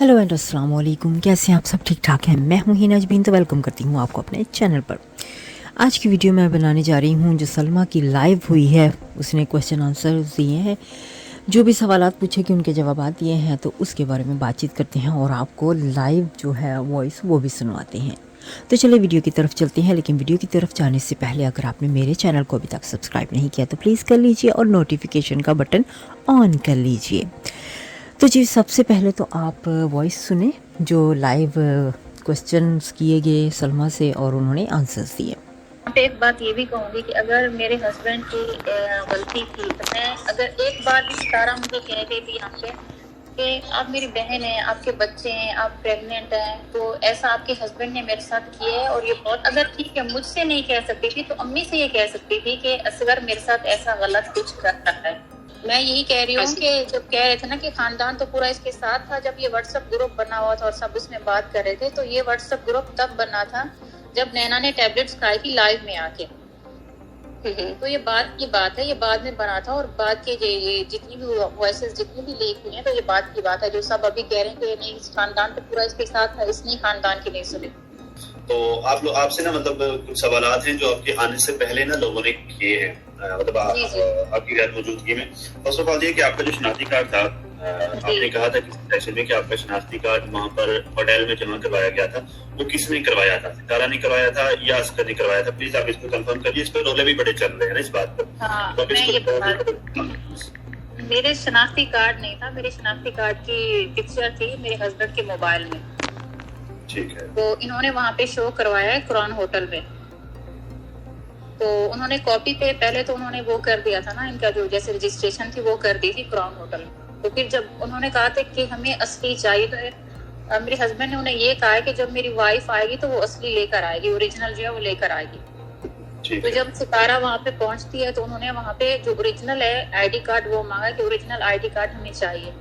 Hello and अस्सलाम वालेकुम, कैसे हैं आप सब? ठीक ठाक हैं। मैं हूं हिना जबीन, तो वेलकम करती हूं आपको अपने चैनल पर। आज की वीडियो मैं बनाने जा रही हूं जो सलमा की लाइव हुई है, उसने क्वेश्चन आंसर दिए हैं, जो भी सवालात पूछे कि उनके जवाब दिए हैं, तो उसके बारे में बातचीत करते हैं और आपको लाइव जो है वॉइस वो भी सुनवाते हैं। तो चलिए वीडियो की तरफ चलते हैं। लेकिन वीडियो की तरफ जाने से पहले अगर आपने मेरे चैनल को अभी तक सब्सक्राइब नहीं किया तो प्लीज़ कर लीजिए और नोटिफिकेशन का बटन ऑन कर लीजिए। तो जी, सबसे पहले तो आप वॉइस सुने जो लाइव क्वेश्चंस किए गए सलमा से और उन्होंने आंसर्स दिए। यहाँ पे एक बात ये भी कहूँगी कि अगर मेरे हस्बैंड की गलती थी तो मैं अगर एक बार भी सितारा मुझे कह रही थी यहाँ पे कि आप मेरी बहन हैं, आपके बच्चे हैं, आप प्रेग्नेंट हैं, तो ऐसा आपके हस्बैंड ने मेरे साथ किया है और ये बहुत, अगर ठीक है मुझसे नहीं कह सकती थी तो अम्मी से ये कह सकती थी कि असगर मेरे साथ ऐसा गलत कुछ कर रहा है। मैं यही कह रही हूँ कि जब कह रहे थे ना कि खानदान तो पूरा इसके साथ था, जब ये व्हाट्सएप ग्रुप बना हुआ था और सब उसमें बात कर रहे थे, तो ये व्हाट्सएप ग्रुप तब बना था जब नैना ने टैबलेट्स खाई थी लाइव में आके। तो ये बात की बात है, ये बाद में बना था और बाद के ये जितनी भी वॉइसेस जितनी भी लीक हुई हैं तो ये बात की बात है। जो सब अभी कह रहे हैं कि नहीं खानदान तो पूरा इसके साथ था, इसने खानदान की नहीं सुनी। तो आप लोग आपसे ना मतलब कुछ सवालात हैं जो आपके आने से पहले ना लोगों ने किए हैं, मतलब आपकी गैर मौजूदगी में। फर्स्ट ऑफ ऑल ये कि आपका जो शनाख्ती कार्ड था, आपने कहा था किसी सेशन में कि आपका शनाख्ती कार्ड वहाँ पर होटल में जमा करवाया गया था, वो किसने करवाया था? सितारा ने करवाया था या असगर ने करवाया था? प्लीज आप इसको कंफर्म करिए, इस पर रोले भी बड़े चल रहे हैं ना इस बात पर। हाँ, मेरे शनाख्ती कार्ड नहीं था, मेरे शनाख्ती कार्ड की पिक्चर थी मेरे हस्बैंड के मोबाइल में। ठीक है। तो इन्होंने वहाँ पे शो करवाया है क्रॉन होटल में। तो उन्होंने कॉपी पे पहले तो उन्होंने वो कर दिया था ना, इनका जो जैसे रजिस्ट्रेशन थी वो कर दी थी क्रॉन होटल। तो फिर जब उन्होंने कहा था कि हमें असली चाहिए, तो मेरे हस्बैंड ने उन्हें ये कहा है कि जब मेरी वाइफ आएगी तो वो असली लेकर आएगी, ओरिजिनल जो है वो लेकर आएगी। तो जब सितारा वहाँ पे पहुंचती है तो उन्होंने वहाँ पे जो ओरिजिनल है आईडी कार्ड वो मांगा कि ओरिजिनल आईडी कार्ड हमें चाहिए।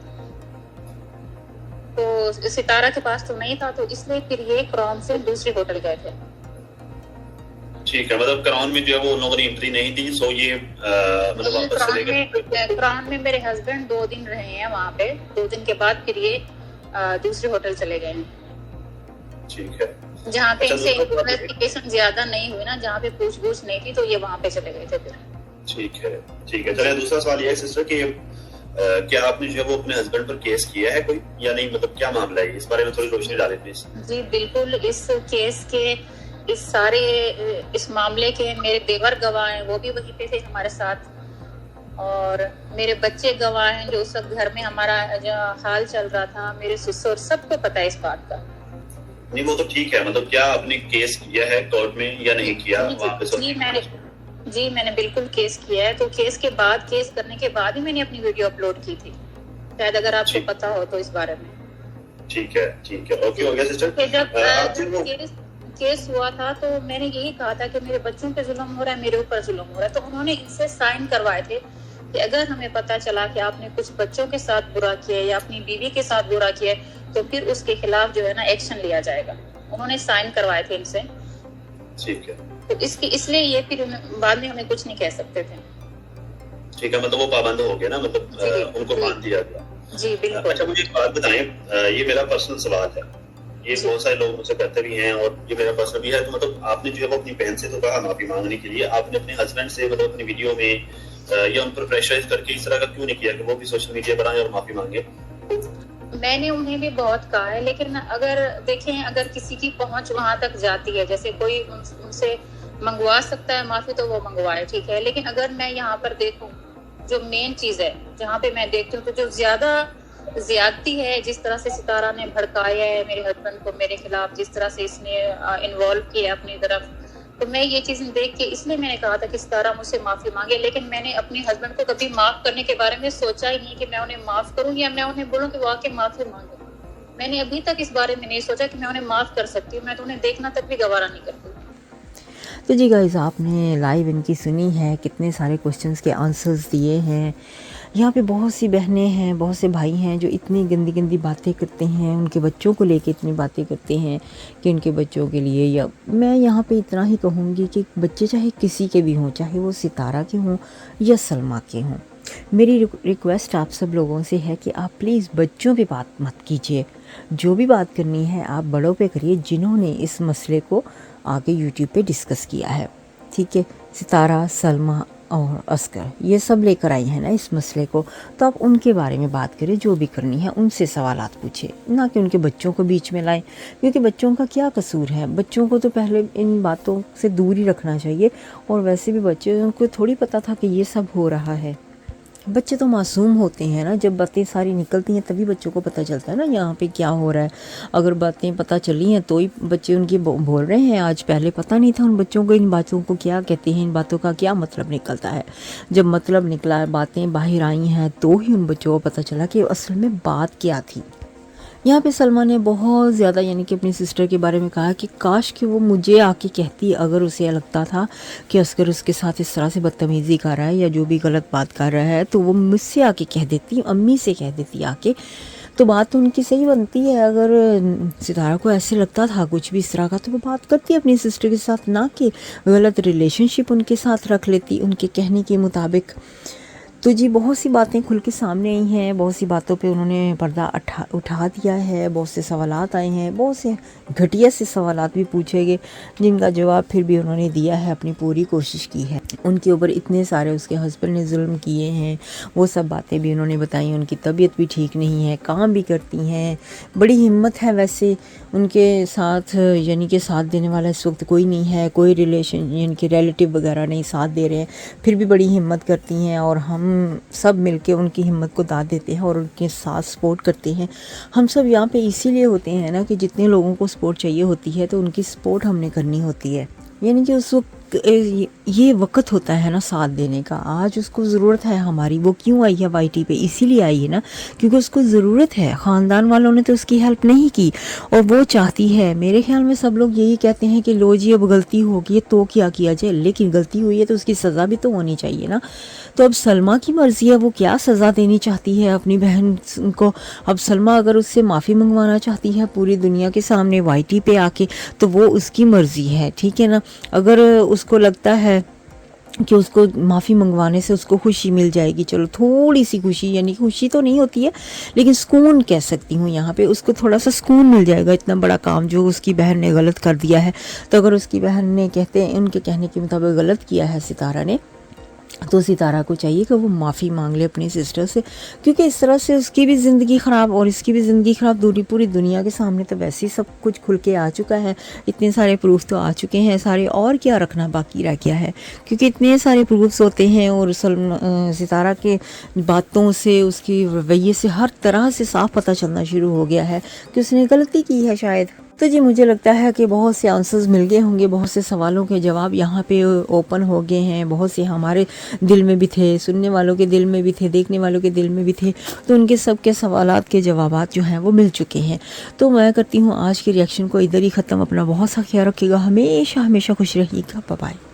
तो सितारा के पास तो नहीं था, तो इसलिए फिर ये क्रॉन से दूसरे होटल गए थे। ठीक है, मतलब क्रॉन में जो है वो उन लोगों ने एंट्री नहीं दी, सो ये मतलब वापस चले गए। क्रॉन में मेरे हस्बैंड 2 दिन रहे हैं वहाँ पे, 2 दिन के बाद फिर ये दूसरे होटल चले गए हैं। ठीक है, जहाँ पे इनसे इन्वेस्टिगेशन ज्यादा नहीं हुई ना, जहाँ पे पूछ-गूछ नहीं थी, तो ये वहाँ पे चले गए थे फिर। ठीक है, ठीक है। चलिए दूसरा सवाल ये है सिस्टर कि क्या आपने जो है वो अपने हस्बैंड पर केस किया है कोई या नहीं, मतलब क्या मामला है, इस बारे में थोड़ी रोशनी डालें प्लीज। जी बिल्कुल, इस केस के इस मामले के मेरे देवर गवाह हैं, वो भी वहीं पे थे हमारे साथ, और मेरे बच्चे गवाह हैं जो उस वक्त घर में हमारा जो हाल चल रहा था, मेरे ससुर, सबको पता है इस बात का। नहीं वो तो ठीक है, मतलब क्या आपने केस किया है कोर्ट में या नहीं किया? जी मैंने बिल्कुल केस किया है। तो केस के बाद, केस करने के बाद ही मैंने अपनी वीडियो अपलोड की थी, शायद अगर आपको पता हो तो इस बारे में। ठीक है, ठीक है, ओके हो गया सिस्टर। जब केस हुआ था तो मैंने यही कहा था कि मेरे बच्चों पे जुल्म हो रहा है, मेरे ऊपर जुल्म हो रहा है। तो उन्होंने इनसे साइन करवाए थे कि अगर हमें पता चला कि आपने कुछ बच्चों के साथ बुरा किया या अपनी बीवी के साथ बुरा किया तो फिर उसके खिलाफ जो है ना एक्शन लिया जाएगा। उन्होंने साइन करवाए थे इनसे। ठीक है, तो इसलिए ये फिर बाद में हमें कुछ नहीं कह सकते थे। ठीक है, मतलब वो पाबंद हो गया ना, मतलब उनको बांध दिया गया। जी बिल्कुल। अच्छा मुझे एक बात बताएं, ये मेरा पर्सनल सवाल है, ये बहुत सारे लोग मुझसे करते भी हैं और ये मेरा पर्सनल भी है। तो मतलब आपने जो है वो अपनी बहन से तो कहा माफी मांगने के लिए, आपने अपने हस्बैंड से मतलब अपनी वीडियो में या उन पर प्रेशराइज करके इस तरह का क्यों नहीं किया कि वो भी सोशल मीडिया बनाए और माफी मांगे? मैंने उन्हें भी बहुत कहा है, लेकिन अगर देखें, अगर किसी की पहुंच वहां तक जाती है, जैसे कोई उनसे मंगवा सकता है माफी तो वो मंगवाए, ठीक है। लेकिन अगर मैं यहाँ पर देखूं, जो मेन चीज है जहाँ पे मैं देखती हूँ, तो जो ज्यादती है, जिस तरह से सितारा ने भड़काया है मेरे हस्बैंड को मेरे खिलाफ, जिस तरह से इसने इन्वॉल्व किया अपनी तरफ, तो मैं ये चीज देख के इसलिए मैंने कहा था कि सितारा मुझसे माफी मांगे। लेकिन मैंने अपने हस्बैंड को कभी माफ करने के बारे में सोचा ही नहीं कि मैं उन्हें माफ करूं या मैं उन्हें बोलूं कि वो आके माफी मांगे। मैंने अभी तक इस बारे में नहीं सोचा कि मैं उन्हें माफ कर सकती हूँ। मैं तो उन्हें देखना तक भी गवारा नहीं करती। तो जी गाइस, आपने लाइव इनकी सुनी है, कितने सारे क्वेश्चंस के आंसर्स दिए हैं। यहाँ पे बहुत सी बहनें हैं, बहुत से भाई हैं जो इतनी गंदी गंदी बातें करते हैं, उनके बच्चों को लेके इतनी बातें करते हैं कि उनके बच्चों के लिए, या मैं यहाँ पे इतना ही कहूँगी कि बच्चे चाहे किसी के भी हों, चाहे वो सितारा के हों या सलमा के हों, मेरी रिक्वेस्ट आप सब लोगों से है कि आप प्लीज़ बच्चों पे बात मत कीजिए, जो भी बात करनी है आप बड़ों पे करिए जिन्होंने इस मसले को आगे यूट्यूब पे डिस्कस किया है, ठीक है। सितारा, सलमा और अस्कर ये सब लेकर आई हैं ना इस मसले को, तो आप उनके बारे में बात करें, जो भी करनी है उनसे सवालात पूछे, ना कि उनके बच्चों को बीच में लाएं, क्योंकि बच्चों का क्या कसूर है। बच्चों को तो पहले इन बातों से दूर ही रखना चाहिए, और वैसे भी बच्चे उनको थोड़ी पता था कि ये सब हो रहा है। बच्चे तो मासूम होते हैं ना, जब बातें सारी निकलती हैं तभी बच्चों को पता चलता है ना यहाँ पे क्या हो रहा है। अगर बातें पता चली हैं तो ही बच्चे उनकी बोल रहे हैं आज, पहले पता नहीं था उन बच्चों को इन बातों को क्या कहते हैं, इन बातों का क्या मतलब निकलता है। जब मतलब निकला, बातें बाहर आई हैं, तो ही उन बच्चों को पता चला कि असल में बात क्या थी। यहाँ पे सलमा ने बहुत ज़्यादा यानी कि अपनी सिस्टर के बारे में कहा कि काश कि वो मुझे आके कहती, अगर उसे लगता था कि अस्कर उसके साथ इस तरह से बदतमीज़ी कर रहा है या जो भी गलत बात कर रहा है, तो वो मुझसे आके कह देती, अम्मी से कह देती आके, तो बात तो उनकी सही बनती है। अगर सितारा को ऐसे लगता था कुछ भी इस तरह का, तो वो बात करती अपनी सिस्टर के साथ, ना कि गलत रिलेशनशिप उनके साथ रख लेती उनके कहने के मुताबिक। तो जी बहुत सी बातें खुल के सामने आई हैं, बहुत सी बातों पे उन्होंने पर्दा उठा दिया है, बहुत से सवालात आए हैं, बहुत से घटिया से सवालात भी पूछे गए, जिनका जवाब फिर भी उन्होंने दिया है, अपनी पूरी कोशिश की है। उनके ऊपर इतने सारे उसके हस्बैंड ने जुल्म किए हैं, वो सब बातें भी उन्होंने बताई। उनकी तबीयत भी ठीक नहीं है, काम भी करती हैं, बड़ी हिम्मत है। वैसे उनके साथ यानी कि साथ देने वाला इस वक्त कोई नहीं है, कोई रिलेशन यानी कि रिलेटिव वगैरह नहीं साथ दे रहे हैं, फिर भी बड़ी हिम्मत करती हैं, और हम सब मिलके उनकी हिम्मत को दाद देते हैं और उनके साथ सपोर्ट करते हैं। हम सब यहाँ पे इसीलिए होते हैं ना कि जितने लोगों को सपोर्ट चाहिए होती है तो उनकी सपोर्ट हमने करनी होती है। यानी कि उस वक्त ये वक्त होता है ना साथ देने का, आज उसको ज़रूरत है हमारी। वो क्यों आई है वाईटी पे? इसीलिए आई है ना क्योंकि उसको ज़रूरत है। ख़ानदान वालों ने तो उसकी हेल्प नहीं की और वो चाहती है। मेरे ख्याल में सब लोग यही कहते हैं कि लो जी अब गलती होगी तो क्या किया जाए, लेकिन गलती हुई है तो उसकी सज़ा भी तो होनी चाहिए ना। तो अब सलमा की मर्ज़ी है, वो क्या सज़ा देनी चाहती है अपनी बहन को। अब सलमा अगर उससे माफ़ी मंगवाना चाहती है पूरी दुनिया के सामने वाईटी पे आके, तो वो उसकी मर्ज़ी है, ठीक है ना। अगर उसको लगता है कि उसको माफ़ी मंगवाने से उसको खुशी मिल जाएगी, चलो थोड़ी सी खुशी, यानी खुशी तो नहीं होती है लेकिन सुकून कह सकती हूँ, यहाँ पे उसको थोड़ा सा सुकून मिल जाएगा। इतना बड़ा काम जो उसकी बहन ने गलत कर दिया है, तो अगर उसकी बहन ने उनके कहने के मुताबिक गलत किया है सितारा ने, तो सितारा को चाहिए कि वो माफ़ी मांग ले अपनी सिस्टर से, क्योंकि इस तरह से उसकी भी ज़िंदगी ख़राब और इसकी भी ज़िंदगी ख़राब। पूरी दुनिया के सामने तो वैसे ही सब कुछ खुल के आ चुका है, इतने सारे प्रूफ तो आ चुके हैं सारे, और क्या रखना बाकी रह गया है, क्योंकि इतने सारे प्रूफ्स होते हैं। और सितारा के बातों से, उसकी रवैये से हर तरह से साफ पता चलना शुरू हो गया है कि उसने गलती की है शायद। तो जी मुझे लगता है कि बहुत से आंसर्स मिल गए होंगे, बहुत से सवालों के जवाब यहाँ पे ओपन हो गए हैं। बहुत से हमारे दिल में भी थे, सुनने वालों के दिल में भी थे, देखने वालों के दिल में भी थे, तो उनके सब के सवालात के जवाबात जो हैं वो मिल चुके हैं। तो मैं करती हूँ आज के रिएक्शन को इधर ही ख़त्म। अपना बहुत सा ख्याल रखिएगा, हमेशा हमेशा खुश रहिएगा। Bye bye.